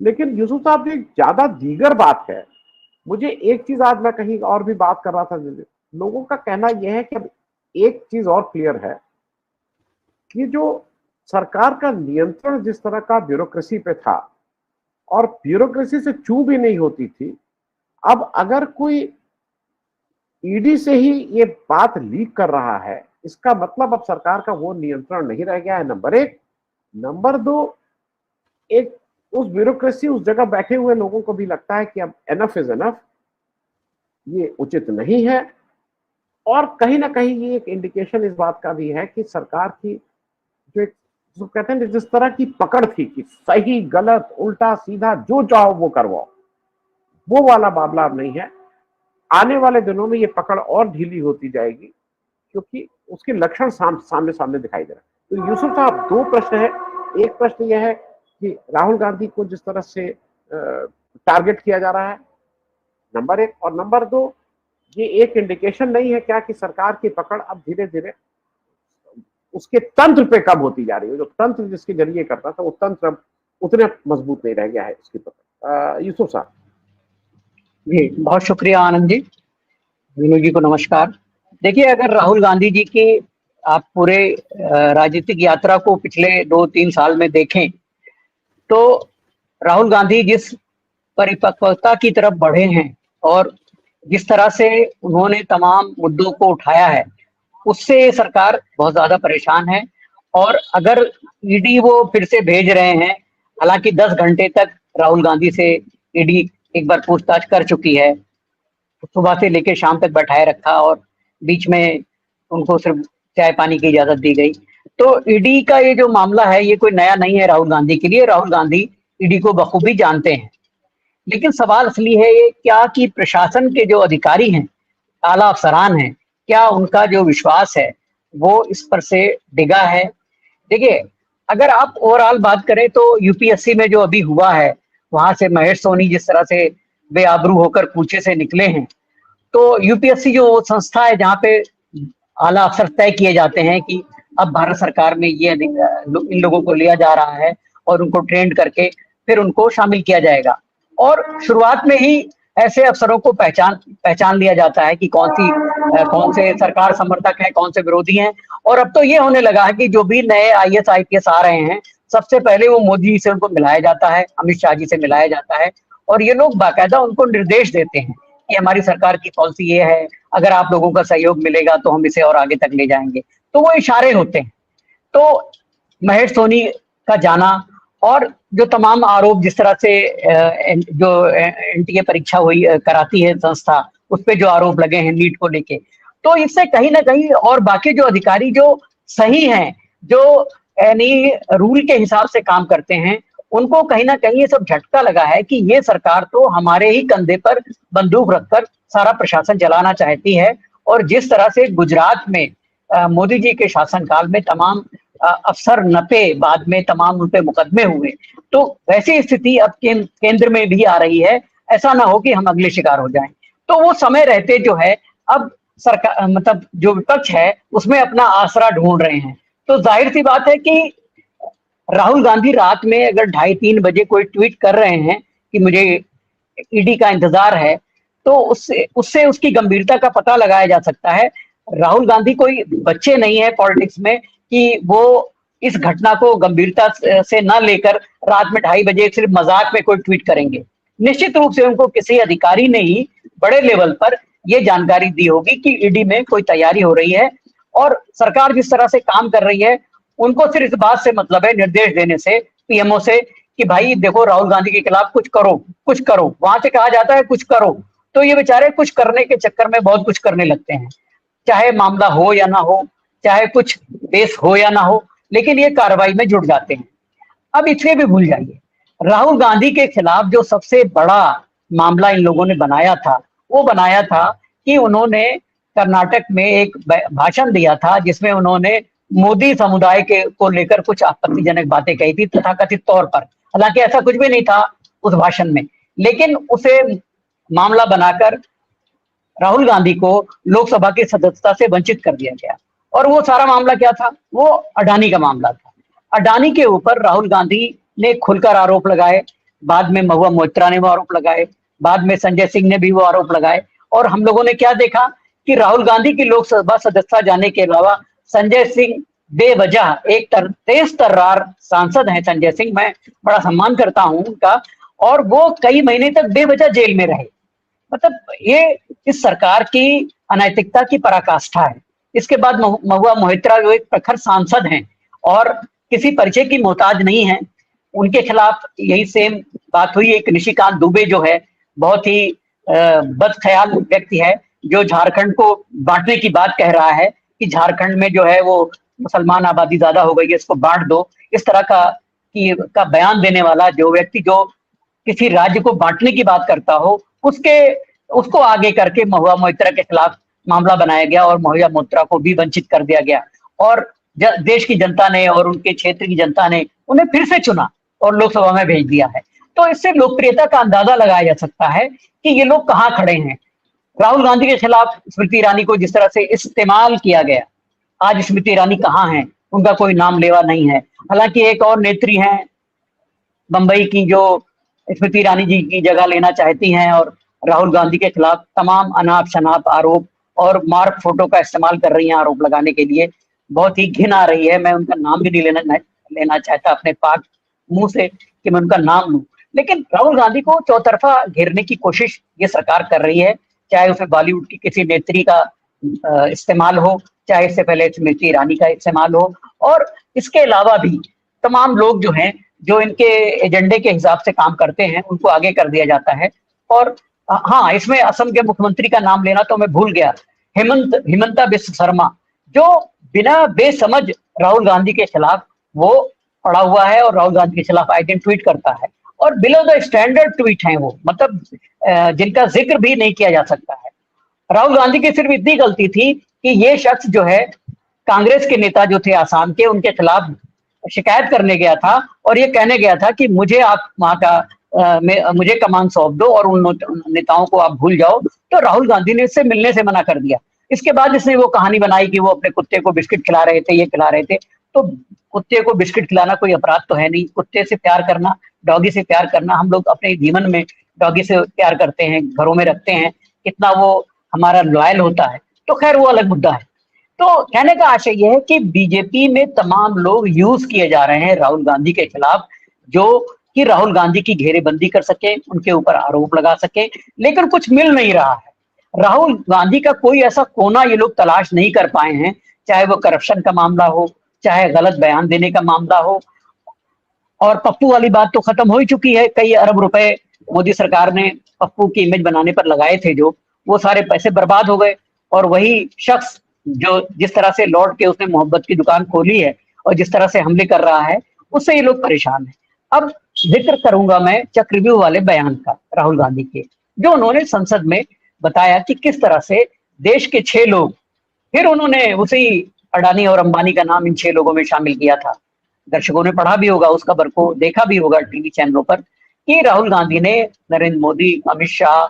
लेकिन यूसुफ साहब ये ज्यादा दीगर बात है। मुझे एक चीज आज मैं कहीं और भी बात कर रहा था, लोगों का कहना यह है कि अब एक चीज और क्लियर है कि जो सरकार का नियंत्रण जिस तरह का ब्यूरोक्रेसी पे था और ब्यूरोक्रेसी से चू भी नहीं होती थी, अब अगर कोई ईडी से ही ये बात लीक कर रहा है, इसका मतलब अब सरकार का वो नियंत्रण नहीं रह गया है, नंबर एक। नंबर दो, एक उस ब्यूरोक्रेसी उस जगह बैठे हुए लोगों को भी लगता है कि अब एनफ इज एनफ, ये उचित नहीं है। और कहीं ना कहीं ये एक इंडिकेशन इस बात का भी है कि सरकार की जो एक, जो कहते हैं जिस तरह की पकड़ थी कि सही गलत उल्टा सीधा जो चाहो वो करवाओ, वो वाला मामला अब नहीं है। आने वाले दिनों में ये पकड़ और ढीली होती जाएगी, क्योंकि उसके लक्षण सामने सामने दिखाई दे रहे हैं। तो यूसुफ साहब, दो प्रश्न है। एक प्रश्न यह है कि राहुल गांधी को जिस तरह से टारगेट किया जा रहा है, नंबर एक। और नंबर दो, ये एक इंडिकेशन नहीं है क्या कि सरकार की पकड़ अब धीरे धीरे उसके तंत्र पे कम होती जा रही है? जो तंत्र जिसके जरिए करता था, वो तंत्र अब उतने मजबूत नहीं रह गया है उसकी पकड़। यूसुफ साहब। जी बहुत शुक्रिया आनंद जी। विनोद जी को नमस्कार। देखिए, अगर राहुल गांधी जी की आप पूरे राजनीतिक यात्रा को पिछले 2-3 साल में देखें, तो राहुल गांधी जिस परिपक्वता की तरफ बढ़े हैं और जिस तरह से उन्होंने तमाम मुद्दों को उठाया है, उससे सरकार बहुत ज्यादा परेशान है। और अगर ईडी वो फिर से भेज रहे हैं, हालांकि 10 घंटे तक राहुल गांधी से ईडी एक बार पूछताछ कर चुकी है, सुबह से लेकर शाम तक बैठाए रखा और बीच में उनको सिर्फ चाय पानी की इजाजत दी गई। तो ईडी का ये जो मामला है, ये कोई नया नहीं है राहुल गांधी के लिए। राहुल गांधी ईडी को बखूबी जानते हैं। लेकिन सवाल असली है ये क्या कि प्रशासन के जो अधिकारी हैं, आला अफसरान हैं, क्या उनका जो विश्वास है वो इस पर से डिगा है? देखिए, अगर आप ओवरऑल बात करें तो यूपीएससी में जो अभी हुआ है, वहां से महेश सोनी जिस तरह से बेआबरू होकर कूचे से निकले हैं, तो यूपीएससी जो संस्था है जहाँ पे आला अफसर तय किए जाते हैं कि अब भारत सरकार में ये इन लोगों को लिया जा रहा है और उनको ट्रेंड करके फिर उनको शामिल किया जाएगा। और शुरुआत में ही ऐसे अफसरों को पहचान पहचान लिया जाता है कि कौन से सरकार समर्थक हैं, कौन से विरोधी हैं। और अब तो ये होने लगा है कि जो भी नए आईएएस आईपीएस आ रहे हैं, सबसे पहले वो मोदी जी से उनको मिलाया जाता है, अमित शाह जी से मिलाया जाता है, और ये लोग बाकायदा उनको निर्देश देते हैं कि हमारी सरकार की पॉलिसी ये है, अगर आप लोगों का सहयोग मिलेगा तो हम इसे और आगे तक ले जाएंगे। तो वो इशारे होते हैं। तो महेश सोनी का जाना और जो तमाम आरोप जिस तरह से जो एनटीए परीक्षा हुई कराती है संस्था, उस पे जो आरोप लगे हैं नीट को लेके, तो इससे कहीं ना कहीं और बाकी जो अधिकारी जो सही हैं, जो यानी रूल के हिसाब से काम करते हैं, उनको कहीं ना कहीं ये सब झटका लगा है कि ये सरकार तो हमारे ही कंधे पर बंदूक रखकर सारा प्रशासन चलाना चाहती है। और जिस तरह से गुजरात में मोदी जी के शासनकाल में तमाम अफसर नपे, बाद में तमाम उन पे मुकदमे हुए, तो वैसी स्थिति अब केंद्र में भी आ रही है। ऐसा ना हो कि हम अगले शिकार हो जाएं। तो वो समय रहते जो है, अब सरकार मतलब जो विपक्ष है उसमें अपना आसरा ढूंढ रहे हैं। तो जाहिर सी बात है कि राहुल गांधी रात में अगर 2:30-3 बजे कोई ट्वीट कर रहे हैं कि मुझे ईडी का इंतजार है, तो उससे उससे उसकी गंभीरता का पता लगाया जा सकता है। राहुल गांधी कोई बच्चे नहीं है पॉलिटिक्स में कि वो इस घटना को गंभीरता से न लेकर रात में 2:30 बजे सिर्फ मजाक में कोई ट्वीट करेंगे। निश्चित रूप से उनको किसी अधिकारी ने ही बड़े लेवल पर यह जानकारी दी होगी कि ईडी में कोई तैयारी हो रही है। और सरकार जिस तरह से काम कर रही है, उनको सिर्फ इस बात से मतलब है, निर्देश देने से पीएमओ से, कि भाई देखो राहुल गांधी के खिलाफ कुछ करो, कुछ करो। वहां से कहा जाता है कुछ करो, तो ये बेचारे कुछ करने के चक्कर में बहुत कुछ करने लगते हैं, चाहे मामला हो या ना हो, चाहे कुछ बेस हो या ना हो, लेकिन ये कार्रवाई में जुट जाते हैं। अब इसे भी भूल जाइए, राहुल गांधी के खिलाफ जो सबसे बड़ा मामला इन लोगों ने बनाया था, वो बनाया था कि उन्होंने कर्नाटक में एक भाषण दिया था जिसमें उन्होंने मोदी समुदाय के को लेकर कुछ आपत्तिजनक बातें कही थी तथाकथित तौर पर। हालांकि ऐसा कुछ भी नहीं था उस भाषण में, लेकिन उसे मामला बनाकर राहुल गांधी को लोकसभा की सदस्यता से वंचित कर दिया गया। और वो सारा मामला क्या था? वो अडानी का मामला था। अडानी के ऊपर राहुल गांधी ने खुलकर आरोप लगाए। बाद में महुआ मोइत्रा ने वो आरोप लगाए, बाद में संजय सिंह ने भी वो आरोप लगाए। और हम लोगों ने क्या देखा कि राहुल गांधी की लोकसभा सदस्यता जाने के अलावा संजय सिंह बेवजह एक तेज तर्रार सांसद हैं संजय सिंह, मैं बड़ा सम्मान करता हूं उनका, और वो कई महीने तक बेवजह जेल में रहे। मतलब ये इस सरकार की अनैतिकता की पराकाष्ठा है। इसके बाद महुआ मोइत्रा जो एक प्रखर सांसद हैं और किसी परिचय की मोहताज नहीं है, उनके खिलाफ यही सेम बात हुई। एक निशिकांत दुबे जो है बहुत ही बदख्याल व्यक्ति है, जो झारखंड को बांटने की बात कह रहा है कि झारखंड में जो है वो मुसलमान आबादी ज्यादा हो गई है, इसको बांट दो। इस तरह का बयान देने वाला जो व्यक्ति जो किसी राज्य को बांटने की बात करता हो, उसको आगे करके महुआ मोइत्रा के खिलाफ मामला बनाया गया और महुआ मोइत्रा को भी वंचित कर दिया गया। और देश की जनता ने और उनके क्षेत्र की जनता ने उन्हें फिर से चुना और लोकसभा में भेज दिया है। तो इससे लोकप्रियता का अंदाजा लगाया जा सकता है कि ये लोग कहाँ खड़े हैं। राहुल गांधी के खिलाफ स्मृति ईरानी को जिस तरह से इस्तेमाल किया गया, आज स्मृति ईरानी कहाँ है, उनका कोई नाम लेवा नहीं है। हालांकि एक और नेत्री हैं बंबई की जो स्मृति ईरानी जी की जगह लेना चाहती हैं और राहुल गांधी के खिलाफ तमाम अनाप शनाप आरोप और मार्क फोटो का इस्तेमाल कर रही हैं आरोप लगाने के लिए। बहुत ही घिन आ रही है, मैं उनका नाम भी नहीं लेना चाहता अपने पाक मुंह से कि मैं उनका नाम लूं। लेकिन राहुल गांधी को चौतरफा घेरने की कोशिश ये सरकार कर रही है, चाहे उसमें बॉलीवुड की किसी नेत्री का इस्तेमाल हो, चाहे इससे पहले स्मृति ईरानी का इस्तेमाल हो, और इसके अलावा भी तमाम लोग जो हैं जो इनके एजेंडे के हिसाब से काम करते हैं उनको आगे कर दिया जाता है। और हाँ, इसमें असम के मुख्यमंत्री का नाम लेना तो मैं भूल गया, हिमंता बिस्व शर्मा, जो बिना बेसमझ राहुल गांधी के खिलाफ वो पड़ा हुआ है और राहुल गांधी के खिलाफ आई दिन ट्वीट करता है और बिलो द स्टैंडर्ड ट्वीट है वो, मतलब जिनका जिक्र भी नहीं किया जा सकता है। राहुल गांधी की सिर्फ इतनी गलती थी कि ये शख्स जो है कांग्रेस के नेता जो थे आसाम के, उनके खिलाफ शिकायत करने गया था और ये कहने गया था कि मुझे आप वहां का मुझे कमान सौंप दो और उन नेताओं को आप भूल जाओ। तो राहुल गांधी ने इससे मिलने से मना कर दिया। इसके बाद इसने वो कहानी बनाई कि वो अपने कुत्ते को बिस्किट खिला रहे थे, ये खिला रहे थे। तो कुत्ते को बिस्किट खिलाना कोई अपराध तो है नहीं, कुत्ते से प्यार करना, डॉगी से प्यार करना, हम लोग अपने जीवन में डॉगी से प्यार करते हैं, घरों में रखते हैं, कितना वो हमारा लॉयल होता है, तो खैर वो अलग मुद्दा है। तो कहने का आशय यह है कि बीजेपी में तमाम लोग यूज किए जा रहे हैं राहुल गांधी के खिलाफ, जो कि राहुल गांधी की घेरेबंदी कर सके, उनके ऊपर आरोप लगा सके, लेकिन कुछ मिल नहीं रहा है। राहुल गांधी का कोई ऐसा कोना ये लोग तलाश नहीं कर पाए हैं, चाहे वो करप्शन का मामला हो, चाहे गलत बयान देने का मामला हो। और पप्पू वाली बात तो खत्म हो ही चुकी है, कई अरब रुपए मोदी सरकार ने पप्पू की इमेज बनाने पर लगाए थे, जो वो सारे पैसे बर्बाद हो गए। और वही शख्स जो जिस तरह से लौट के उसने मोहब्बत की दुकान खोली है और जिस तरह से हमले कर रहा है, उससे ये लोग परेशान हैं। अब जिक्र करूंगा मैं चक्रव्यूह वाले बयान का राहुल गांधी के, जो उन्होंने संसद में बताया कि किस तरह से देश के 6 लोग, फिर उन्होंने उसी अडानी और अंबानी का नाम इन 6 लोगों में शामिल किया था। दर्शकों ने पढ़ा भी होगा उस खबर को, देखा भी होगा टीवी चैनलों पर, कि राहुल गांधी ने नरेंद्र मोदी, अमित शाह,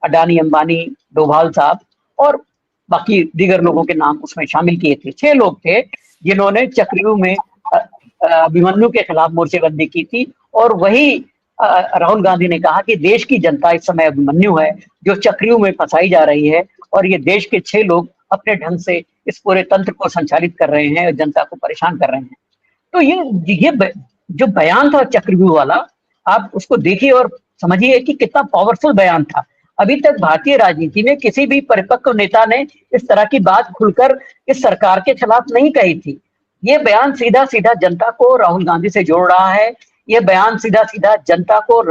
अडानी अंबानी, डोभाल साहब और बाकी दीगर लोगों के नाम उसमें शामिल किए थे। 6 लोग थे जिन्होंने चक्रव्यूह में अभिमन्यु के खिलाफ मोर्चेबंदी की थी। और वही राहुल गांधी ने कहा कि देश की जनता इस समय अभिमन्यु है जो चक्रव्यूह में फंसाई जा रही है, और ये देश के 6 लोग अपने ढंग से इस पूरे तंत्र को संचालित कर रहे हैं और जनता को परेशान कर रहे हैं। तो ये जो बयान था चक्रव्यूह वाला, आप उसको देखिए और समझिए कि कितना पावरफुल बयान था। अभी तक भारतीय राजनीति में किसी भी परिपक्व नेता ने इस तरह की बात खुलकर इस सरकार के खिलाफ नहीं कही थी। ये बयान सीधा सीधा जनता को राहुल गांधी से जोड़ रहा है। ये बयान सीधा सीधा जनता को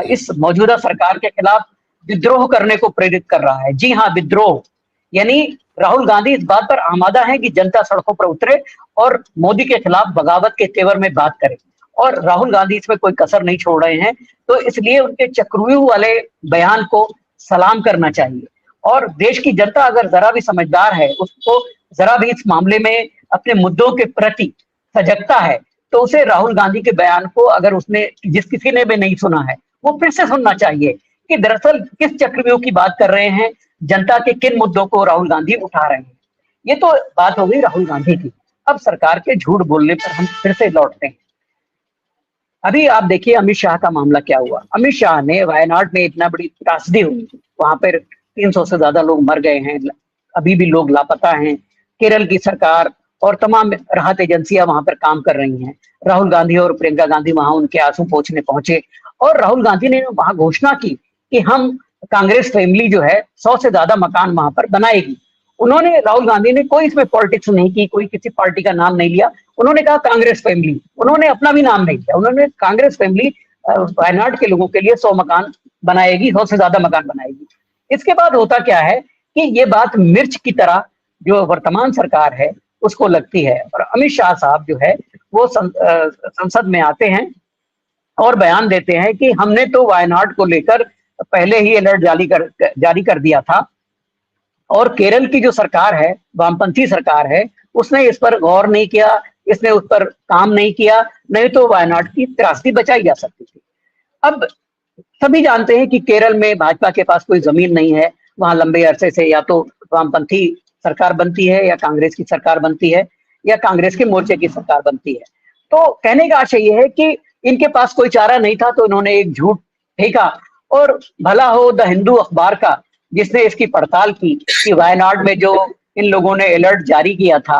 इस मौजूदा सरकार के खिलाफ विद्रोह करने को प्रेरित कर रहा है। जी हाँ, विद्रोह, यानी राहुल गांधी इस बात पर आमादा है कि जनता सड़कों पर उतरे और मोदी के खिलाफ बगावत के तेवर में बात करे, और राहुल गांधी इसमें कोई कसर नहीं छोड़ रहे हैं। तो इसलिए उनके चक्रव्यूह वाले बयान को सलाम करना चाहिए। और देश की जनता अगर जरा भी समझदार है, उसको जरा भी इस मामले में अपने मुद्दों के प्रति सजगता है, तो उसे राहुल गांधी के बयान को, अगर उसने जिस किसी ने भी नहीं सुना है, वो फिर से सुनना चाहिए कि दरअसल किस चक्रव्यूह की बात कर रहे हैं, जनता के किन मुद्दों को राहुल गांधी उठा रहे हैं। ये तो बात हो गई राहुल गांधी की। अब सरकार के झूठ बोलने पर हम फिर से लौटते हैं। अभी आप देखिए अमित शाह का मामला क्या हुआ। अमित शाह ने वायनाड में इतना बड़ी त्रासदी हुई, वहां पर 300 से ज्यादा लोग मर गए हैं, अभी भी लोग लापता हैं। केरल की सरकार और तमाम राहत एजेंसियां वहां पर काम कर रही हैं। राहुल गांधी और प्रियंका गांधी वहां उनके आंसू पोंछने पहुंचे और राहुल गांधी ने वहां घोषणा की कि हम कांग्रेस फैमिली जो है 100 से ज्यादा मकान वहां पर बनाएगी। उन्होंने राहुल गांधी ने कोई इसमें पॉलिटिक्स नहीं की, कोई किसी पार्टी का नाम नहीं लिया। उन्होंने कहा कांग्रेस फैमिली, उन्होंने अपना भी नाम नहीं लिया, उन्होंने कांग्रेस फैमिली वायनाड के लोगों के लिए 100 मकान बनाएगी, 100 से ज्यादा मकान बनाएगी। इसके बाद होता क्या है कि ये बात मिर्च की तरह जो वर्तमान सरकार है उसको लगती है और अमित शाह साहब जो है वो संसद में आते हैं और बयान देते हैं कि हमने तो वायनाड को लेकर पहले ही अलर्ट जारी कर दिया था और केरल की जो सरकार है, वामपंथी सरकार है, उसने इस पर गौर नहीं किया, इसने उस पर काम नहीं किया, नहीं तो वायनाड की त्रासदी बचाई जा सकती थी। अब सभी जानते हैं कि केरल में भाजपा के पास कोई जमीन नहीं है, वहां लंबे अरसे से या तो वामपंथी सरकार बनती है या कांग्रेस की सरकार बनती है या कांग्रेस के मोर्चे की सरकार बनती है। तो कहने का आशय यह है कि इनके पास कोई चारा नहीं था तो इन्होंने एक झूठ फेंका और भला हो द हिंदू अखबार का, जिसने इसकी पड़ताल की कि वायनाड में जो इन लोगों ने अलर्ट जारी किया था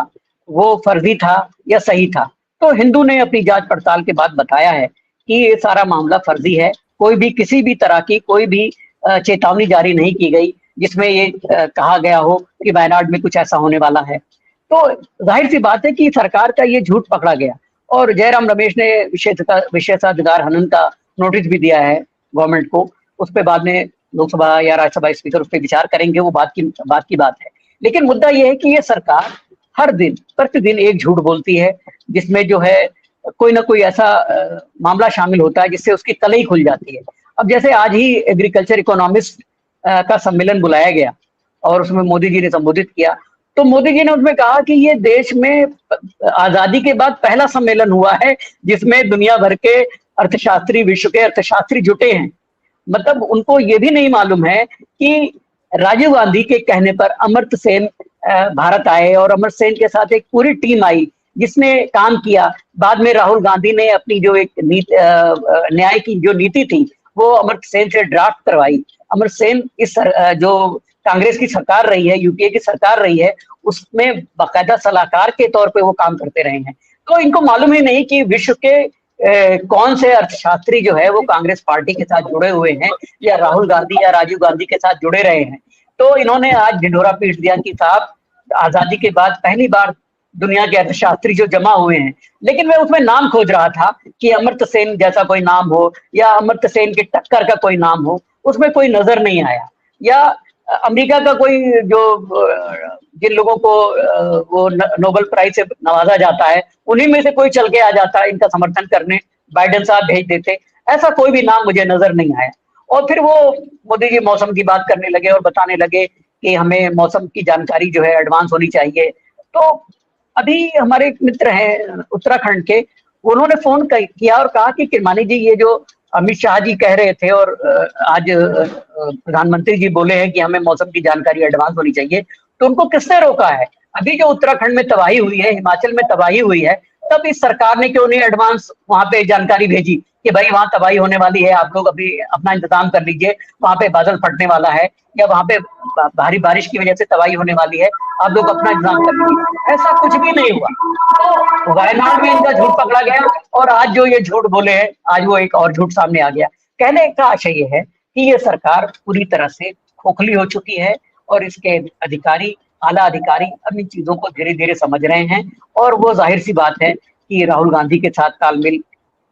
वो फर्जी था या सही था। तो हिंदू ने अपनी जांच पड़ताल के बाद बताया है कि ये सारा मामला फर्जी है, कोई भी किसी भी तरह की कोई भी चेतावनी जारी नहीं की गई जिसमें ये कहा गया हो कि वायनाड में कुछ ऐसा होने वाला है। तो जाहिर सी बात है कि सरकार का ये झूठ पकड़ा गया और जयराम रमेश ने विशेषाधिकार हनन का नोटिस भी दिया है गवर्नमेंट को। उस पर बाद में लोकसभा या राज्यसभा स्पीकर उस पर विचार करेंगे, वो बात की बात है। लेकिन मुद्दा यह है कि ये सरकार हर दिन प्रतिदिन एक झूठ बोलती है जिसमें जो है कोई ना कोई ऐसा मामला शामिल होता है जिससे उसकी तलई खुल जाती है। अब जैसे आज ही एग्रीकल्चर इकोनॉमिस्ट का सम्मेलन बुलाया गया और उसमें मोदी जी ने संबोधित किया, तो मोदी जी ने उसमें कहा कि ये देश में आजादी के बाद पहला सम्मेलन हुआ है जिसमें दुनिया भर के अर्थशास्त्री, विश्व के अर्थशास्त्री जुटे हैं। मतलब उनको ये भी नहीं मालूम है कि राजीव गांधी के कहने पर अमर्त्य सेन भारत आए और अमर्त्य सेन के साथ एक पूरी टीम आई जिसने काम किया। बाद में राहुल गांधी ने अपनी जो एक न्याय की जो नीति थी वो अमर्त्य सेन से ड्राफ्ट करवाई। अमर्त्य सेन इस जो कांग्रेस की सरकार रही है, यूपीए की सरकार रही है, उसमें बाकायदा सलाहकार के तौर पे वो काम करते रहे हैं। तो इनको मालूम ही नहीं कि विश्व के कौन से अर्थशास्त्री जो है वो कांग्रेस पार्टी के साथ जुड़े हुए हैं या राहुल गांधी या राजीव गांधी के साथ जुड़े रहे हैं। तो इन्होंने आज ढिंढोरा पीट दिया कि साहब आजादी के बाद पहली बार दुनिया के अर्थशास्त्री जो जमा हुए हैं। लेकिन मैं उसमें नाम खोज रहा था कि अमर्त्य सेन जैसा कोई नाम हो या अमर्त्य सेन के टक्कर का कोई नाम हो, उसमें कोई नजर नहीं आया। या अमेरिका का कोई जो जिन लोगों को वो नोबेल प्राइज से नवाजा जाता है उन्हीं में से कोई चल के आ जाता है इनका समर्थन करने, बाइडेन साहब भेज देते, ऐसा कोई भी नाम मुझे नजर नहीं आया। और फिर वो मोदी जी मौसम की बात करने लगे और बताने लगे कि हमें मौसम की जानकारी जो है एडवांस होनी चाहिए। तो अभी हमारे एक मित्र हैं उत्तराखंड के, उन्होंने फोन किया और कहा कि किरमानी जी ये जो अमित शाह जी कह रहे थे और आज प्रधानमंत्री जी बोले हैं कि हमें मौसम की जानकारी एडवांस होनी चाहिए, तो उनको किसने रोका है? अभी जो उत्तराखंड में तबाही हुई है, हिमाचल में तबाही हुई है, तब इस सरकार ने क्यों नहीं एडवांस वहां पे जानकारी भेजी कि भाई वहां तबाही होने वाली है, आप लोग अभी अपना इंतजाम कर लीजिए, वहां पे बादल फटने वाला है या वहां पे भारी बारिश की वजह से तबाही होने वाली है, आप लोग अपना इंतजाम कर लीजिए। ऐसा कुछ भी नहीं हुआ। तो वायनाड में इनका झूठ पकड़ा गया और आज जो ये झूठ बोले हैं, आज वो एक और झूठ सामने आ गया। कहने का आशय ये है कि ये सरकार पूरी तरह से खोखली हो चुकी है और इसके अधिकारी, आला अधिकारी अब इन चीजों को धीरे धीरे समझ रहे हैं और वो जाहिर सी बात है कि राहुल गांधी के साथ तालमेल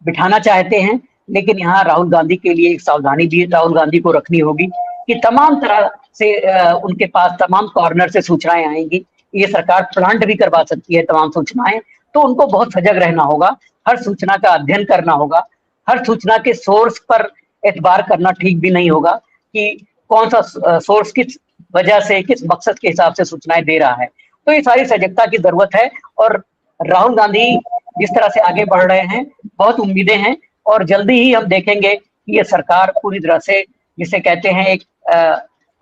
बिठाना चाहते हैं। लेकिन यहाँ राहुल गांधी के लिए एक सावधानी भी राहुल गांधी को रखनी होगी कि तमाम तरह से उनके पास तमाम कॉर्नर से सूचनाएं आएंगी। ये सरकार प्लांट भी करवा सकती है तमाम सूचनाएं, तो उनको बहुत सजग रहना होगा, हर सूचना का अध्ययन करना होगा, हर सूचना के सोर्स पर एतबार करना ठीक भी नहीं होगा कि कौन सा सोर्स किस वजह से, किस मकसद के हिसाब से सूचनाएं दे रहा है। तो ये सारी सजगता की जरूरत है और राहुल गांधी जिस तरह से आगे बढ़ रहे हैं, बहुत उम्मीदें हैं और जल्दी ही हम देखेंगे कि ये सरकार पूरी तरह से, जिसे कहते हैं एक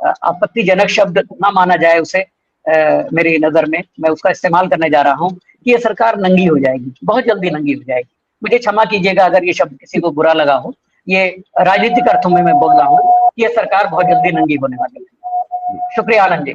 आपत्तिजनक शब्द ना माना जाए उसे, मेरी नजर में मैं उसका इस्तेमाल करने जा रहा हूं कि ये सरकार नंगी हो जाएगी, बहुत जल्दी नंगी हो जाएगी। मुझे क्षमा कीजिएगा अगर ये शब्द किसी को बुरा लगा हो, ये राजनीतिक अर्थों में मैं बोल रहा हूँ कि ये सरकार बहुत जल्दी नंगी होने वाली है। शुक्रिया आनंद जी।